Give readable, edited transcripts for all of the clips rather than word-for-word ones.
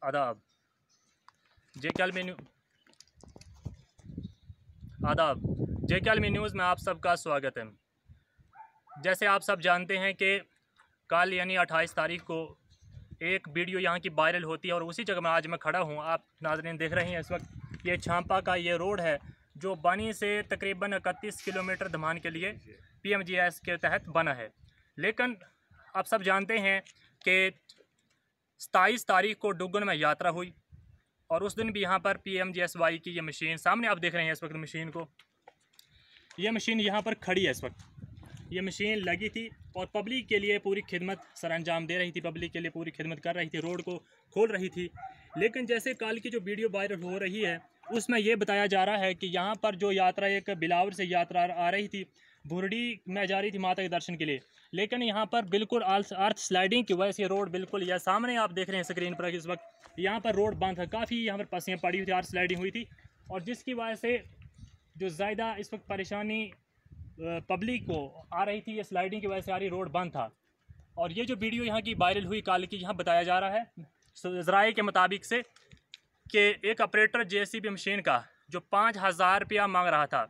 आदाब जे के L news में आप सबका स्वागत है। जैसे आप सब जानते हैं कि कल यानी 28 तारीख को एक वीडियो यहाँ की वायरल होती है और उसी जगह में आज मैं खड़ा हूँ। आप नाज़रीन देख रहे हैं इस वक्त ये छांपा का ये रोड है जो बनी से तकरीबन 31 किलोमीटर धमान के लिए PMGS के तहत बना है। लेकिन आप सब जानते हैं कि 27 तारीख को डुगन में यात्रा हुई और उस दिन भी यहाँ पर PMGSY की ये मशीन सामने आप देख रहे हैं इस वक्त मशीन को, ये मशीन यहाँ पर खड़ी है। इस वक्त ये मशीन लगी थी और पब्लिक के लिए पूरी खिदमत सरअंजाम दे रही थी, पब्लिक के लिए पूरी खिदमत कर रही थी, रोड को खोल रही थी। लेकिन जैसे कल की जो वीडियो वायरल हो रही है उसमें ये बताया जा रहा है कि यहाँ पर जो यात्रा एक बिलावर से यात्रा आ रही थी, भुरडी में जा रही थी माता के दर्शन के लिए, लेकिन यहाँ पर बिल्कुल अर्थ स्लाइडिंग की वजह से रोड बिल्कुल यह सामने आप देख रहे हैं स्क्रीन पर इस वक्त यहाँ पर रोड बंद था, काफ़ी यहाँ पर पसियाँ पड़ी हुई थी, अर्थ स्लाइडिंग हुई थी और जिसकी वजह से जो ज़्यादा इस वक्त परेशानी पब्लिक को आ रही थी, ये स्लाइडिंग की वजह से आ रही, रोड बंद था। और ये जो वीडियो यहाँ की वायरल हुई कल की, यहाँ बताया जा रहा है ज़राए के मुताबिक से कि एक ऑपरेटर JCB मशीन का जो 5000 रुपया मांग रहा था।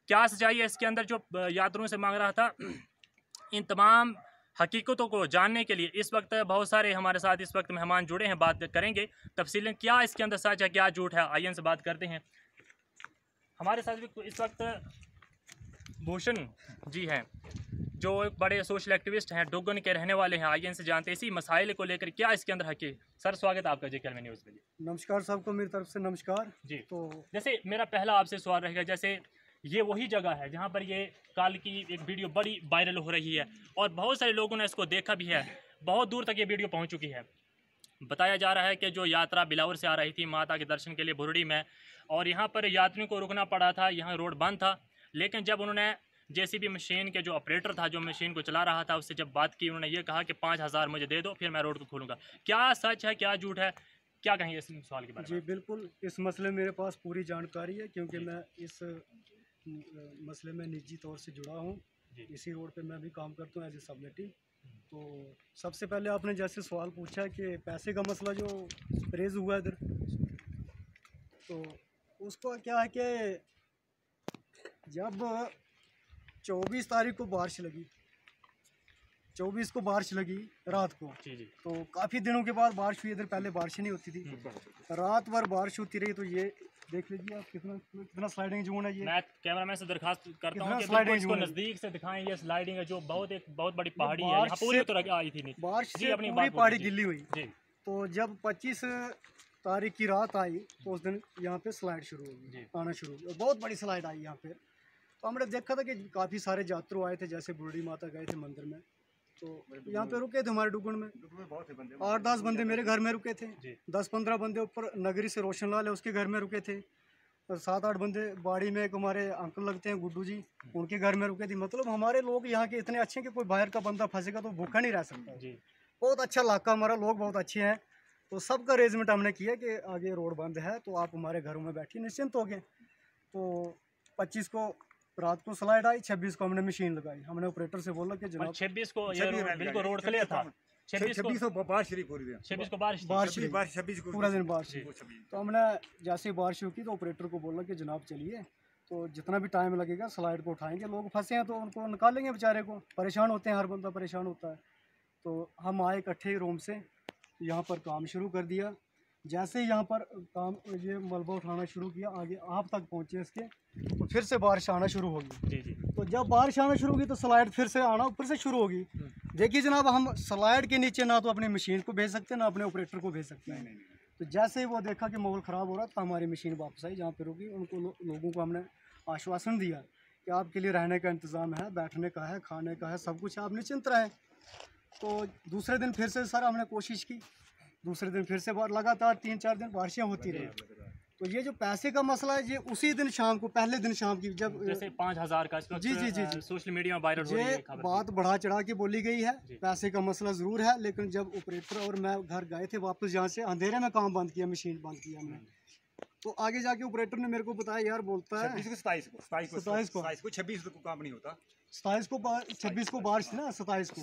क्या सच्चाई है इसके अंदर जो यात्रियों से मांग रहा था, इन तमाम हकीकतों को जानने के लिए इस वक्त बहुत सारे हमारे साथ इस वक्त मेहमान जुड़े हैं, बात करेंगे तफसीलन क्या इसके अंदर सच है क्या झूठ है। आइए से बात करते हैं। हमारे साथ भी इस वक्त भूषण जी हैं जो एक बड़े सोशल एक्टिविस्ट हैं, डुगन के रहने वाले हैं। आइए इनसे जानते हैं इसी मसाइल को लेकर क्या इसके अंदर हकी। सर स्वागत है आपका JKL न्यूज़ में। नमस्कार सबको मेरी तरफ से नमस्कार जी। तो जैसे मेरा पहला आपसे सवाल रहेगा, जैसे ये वही जगह है जहाँ पर ये कल की एक वीडियो बड़ी वायरल हो रही है और बहुत सारे लोगों ने इसको देखा भी है, बहुत दूर तक ये वीडियो पहुँच चुकी है। बताया जा रहा है कि जो यात्रा बिलावर से आ रही थी माता के दर्शन के लिए भुरडी में, और यहाँ पर यात्रियों को रुकना पड़ा था, यहाँ रोड बंद था। लेकिन जब उन्होंने JCB मशीन के जो ऑपरेटर था जो मशीन को चला रहा था उससे जब बात की, उन्होंने ये कहा कि 5000 मुझे दे दो फिर मैं रोड को खोलूँगा। क्या सच है क्या झूठ है, क्या कहेंगे इस सवाल के बारे में? जी बिल्कुल, इस मसले में मेरे पास पूरी जानकारी है क्योंकि मैं इस मसले में निजी तौर से जुड़ा हूँ। इसी रोड पे मैं भी काम करता हूँ एज ए सबलेटी। तो सबसे पहले आपने जैसे सवाल पूछा कि पैसे का मसला जो रेज हुआ इधर, तो उसको क्या है कि जब 24 तारीख को बारिश लगी, 24 को बारिश लगी रात को, तो काफ़ी दिनों के बाद बारिश हुई। इधर पहले बारिश नहीं होती थी, रात भर बारिश होती रही। तो ये देख लीजिए आप कितना स्लाइडिंग जोन है। ये मैं कैमरामैन से दरखास्त करता हूं कि इसको नजदीक से दिखाएं। ये स्लाइडिंग है जो बहुत बड़ी पहाड़ी है, यहाँ पूरी तो आई थी नहीं, बारिश से पूरी पहाड़ी गिल्ली हुई। तो जब 25 तारीख की रात आई तो उस दिन यहाँ पे स्लाइड शुरू होगी, आना शुरू हुई, बहुत बड़ी स्लाइड आई यहाँ पे। तो हमने देखा था कि काफ़ी सारे यात्रु आए थे, जैसे बुरडी माता गए थे मंदिर में, तो यहाँ पे रुके थे हमारे डुगन में 8-10 बंदे मेरे घर में रुके थे, 10-15 बंदे ऊपर नगरी से रोशन लाल है उसके घर में रुके थे, और 7-8 बंदे बाड़ी में एक हमारे अंकल लगते हैं गुड्डू जी, उनके घर में रुके थे। मतलब हमारे लोग यहाँ के इतने अच्छे हैं कि कोई बाहर का बंदा फंसेगा तो भूखा नहीं रह सकता। बहुत अच्छा इलाका हमारा, लोग बहुत अच्छे हैं। तो सबका अरेंजमेंट हमने किया कि आगे रोड बंद है तो आप हमारे घरों में बैठिए निश्चिंत हो गए। तो 25 को रात को स्लाइड आई, 26 को हमने मशीन लगाई। हमने ऑपरेटर से बोला कि जनाब 26 को बिल्कुल रोड क्लियर था, 26 को बारिश रही पूरी दिन, 26 को बारिश 26 को पूरा दिन बारिश। तो हमने जैसे ही बारिश हुई तो ऑपरेटर को बोला कि जनाब चलिए, तो जितना भी टाइम लगेगा स्लाइड को उठाएंगे, लोग फंसे हैं तो उनको निकालेंगे, बेचारे को परेशान होते हैं, हर बंदा परेशान होता है। तो हम आए इकट्ठे रूम से, यहाँ पर काम शुरू कर दिया। जैसे ही यहाँ पर काम ये मलबा उठाना शुरू किया, आगे आप तक पहुँचे इसके, तो फिर से बारिश आना शुरू होगी। तो जब बारिश आना शुरू होगी तो स्लाइड फिर से आना ऊपर से शुरू होगी। देखिए जनाब, हम स्लाइड के नीचे ना तो अपनी मशीन को भेज सकते ना अपने ऑपरेटर को भेज सकते हैं। तो जैसे ही वो देखा कि माहौल ख़राब हो रहा था, हमारी मशीन वापस आई, जहाँ पर रुकी। उनको लोगों को हमने आश्वासन दिया कि आपके लिए रहने का इंतज़ाम है, बैठने का है, खाने का है, सब कुछ, आप निश्चिंत रहें। तो दूसरे दिन फिर से सर हमने कोशिश की, दूसरे दिन फिर से लगातार 3-4 दिन बारिशें होती रही। तो ये जो पैसे का मसला है, ये उसी दिन शाम को, पहले दिन शाम की जब जैसे 5000 का जी सोशल मीडिया में वायरल हो रही है खबर, बात बढ़ा चढ़ा के बोली गई है। पैसे का मसला ज़रूर है, लेकिन जब ऑपरेटर और मैं घर गए थे वापस, यहाँ से अंधेरे में काम बंद किया, मशीन बंद किया हमने, तो आगे जाके ऑपरेटर ने मेरे को बताया, यार बोलता है 27 को 26 को काम नहीं होता। 27 को 26 को बारिश थी ना, 27 को।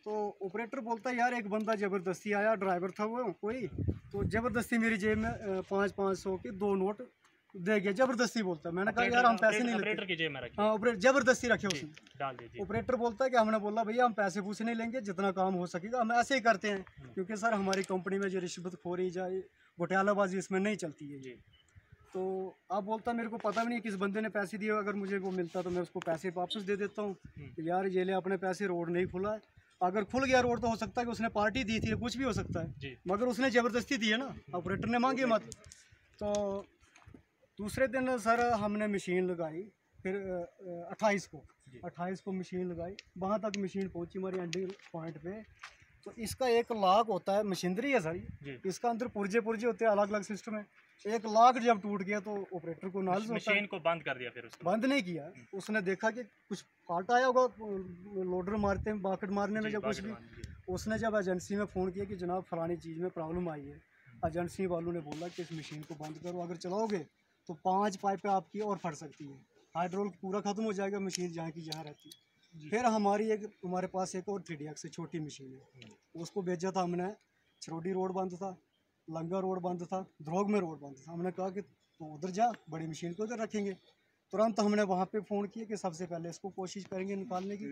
तो ऑपरेटर बोलता है यार एक बंदा ज़बरदस्ती आया, ड्राइवर था वो कोई, तो ज़बरदस्ती मेरी जेब में 500 के 2 नोट दे गया, ज़बरदस्ती बोलता है। मैंने कहा यार हम पैसे नहीं ऑपरेटर की लेते। जेब में रखे। हाँ, ऑपरेटर ज़बरदस्ती रखे उसने, डाल दीजिए। ऑपरेटर बोलता है कि हमने बोला भैया हम पैसे पूसे नहीं लेंगे, जितना काम हो सकेगा हम ऐसे ही करते हैं, क्योंकि सर हमारी कंपनी में जो रिश्वतखोरी जाए घोटालाबाजी इसमें नहीं चलती है। तो आप बोलता मेरे को पता भी नहीं किस बंदे ने पैसे दिए, अगर मुझे वो मिलता तो मैं उसको पैसे वापस दे देता हूँ। यार ये ले अपने पैसे, रोड नहीं खुला है, अगर खुल गया रोड तो हो सकता है कि उसने पार्टी दी थी, कुछ भी हो सकता है, मगर उसने ज़बरदस्ती दी है ना, ऑपरेटर ने मांगी मत। तो दूसरे दिन सर हमने मशीन लगाई, फिर 28 को मशीन लगाई, वहाँ तक मशीन पहुँची हमारी एंडिंग पॉइंट पे। तो इसका एक लाग होता है, मशीनरी है सर, इसका अंदर पुर्जे होते हैं, अलग अलग सिस्टम है। एक लाग जब टूट गया तो ऑपरेटर को नॉलेज होता है। मशीन को बंद कर दिया, फिर उसको बंद नहीं किया, उसने देखा कि कुछ फॉल्ट आया होगा लोडर मारते हैं, बाकेट मारने में, जब कुछ भी। उसने जब एजेंसी में फ़ोन किया कि जनाब फलानी चीज़ में प्रॉब्लम आई है, एजेंसी वालों ने बोला कि इस मशीन को बंद करो, अगर चलाओगे तो 5 पाइपें आपकी और फट सकती है, हाइड्रोलिक पूरा ख़त्म हो जाएगा, मशीन जहाँ की जहाँ रहती है। फिर हमारे पास एक और 3DX से छोटी मशीन है, उसको भेजा था हमने। छरोडी रोड बंद था, लंगा रोड बंद था, द्रोग में रोड बंद था। हमने कहा कि तो उधर जा, बड़ी मशीन को उधर रखेंगे। तुरंत हमने वहाँ पे फ़ोन किया कि सबसे पहले इसको कोशिश करेंगे निकालने की।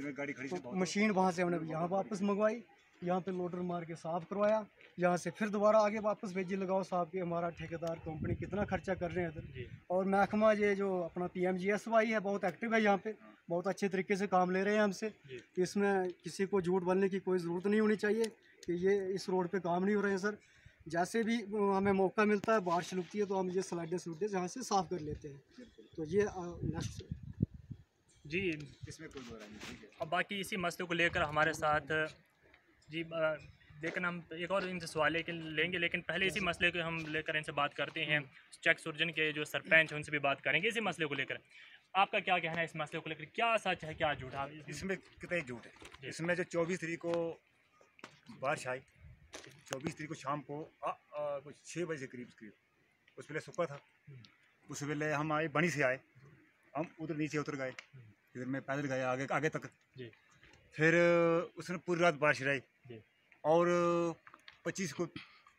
तो मशीन वहाँ से हमने यहाँ वापस मंगवाई, यहाँ पे लोडर मार के साफ़ करवाया, यहाँ से फिर दोबारा आगे वापस भेजी, लगाओ साहब के हमारा ठेकेदार कंपनी कितना खर्चा कर रहे हैं इधर। और महकमा ये जो अपना PMGSY है बहुत एक्टिव है यहाँ पे, बहुत अच्छे तरीके से काम ले रहे हैं हमसे। इसमें किसी को झूठ बोलने की कोई ज़रूरत नहीं होनी चाहिए कि ये इस रोड पे काम नहीं हो रहे हैं सर। जैसे भी हमें मौका मिलता है, बारिश रुकती है तो हम ये स्लाइडर यहाँ से साफ़ कर लेते हैं। तो ये नेक्स्ट जी, इसमें कोई बुराई नहीं है। अब बाकी इसी मसले को लेकर हमारे साथ जी लेकिन हम एक और इनसे सवाल लेंगे, लेकिन पहले इसी मसले को हम लेकर इनसे बात करते हैं। चेक सुरजन के जो सरपंच हैं उनसे भी बात करेंगे इसी मसले को लेकर। आपका क्या कहना है इस मसले को लेकर, क्या सच है क्या झूठ है इसमें? कितना झूठ है इसमें। जो 24 तारीख को बारिश आई, 24 तारीख को शाम को कुछ 6 बजे करीब उस वेले सूखा था। उस वेले हम आए, बनी से आए, हम उधर नीचे उतर गए, इधर में पैदल गए आगे तक। फिर उसने पूरी रात बारिश रही, और 25 को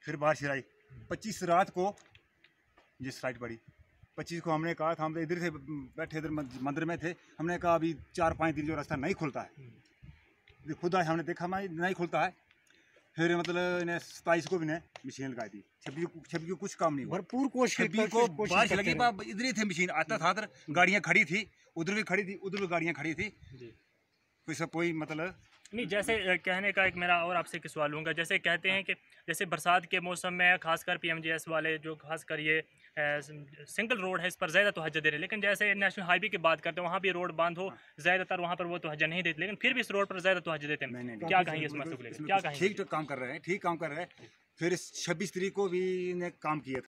फिर बारिश रही। 25 रात को ये स्लाइड पड़ी। 25 को हमने कहा था, हम इधर से बैठे, इधर मंदिर में थे, हमने कहा अभी 4-5 दिन जो रास्ता नहीं खुलता है, खुद आज हमने देखा नहीं खुलता है। फिर मतलब इन्हें 27 को भी ने मशीन लगाई थी, 26 को कुछ काम नहीं हुआ। भरपूर कोशिश को बारिश लगी, इधर ही थे मशीन, आता था इधर, गाड़ियाँ खड़ी थी, उधर भी खड़ी थी, उधर भी गाड़ियाँ खड़ी थी, कोई मतलब नहीं। जैसे कहने का एक मेरा और आपसे एक सवाल लूँगा, जैसे कहते हैं कि जैसे बरसात के मौसम में खासकर PMGS वाले जो खासकर ये सिंगल रोड है इस पर ज़्यादा तवज्जो दे रहे हैं, लेकिन जैसे नेशनल हाईवे की बात करते हैं वहाँ भी रोड बंद हो, ज़्यादातर वहाँ पर वो तवज्जो नहीं देते, लेकिन फिर भी इस रोड पर ज़्यादा तवज्जो देते हैं। क्या कहेंगे इस मसले को लेकर, क्या कहेंगे? ठीक काम कर रहे हैं, ठीक काम कर रहे हैं। फिर 26 तारीख को भी इन्हें काम किया था।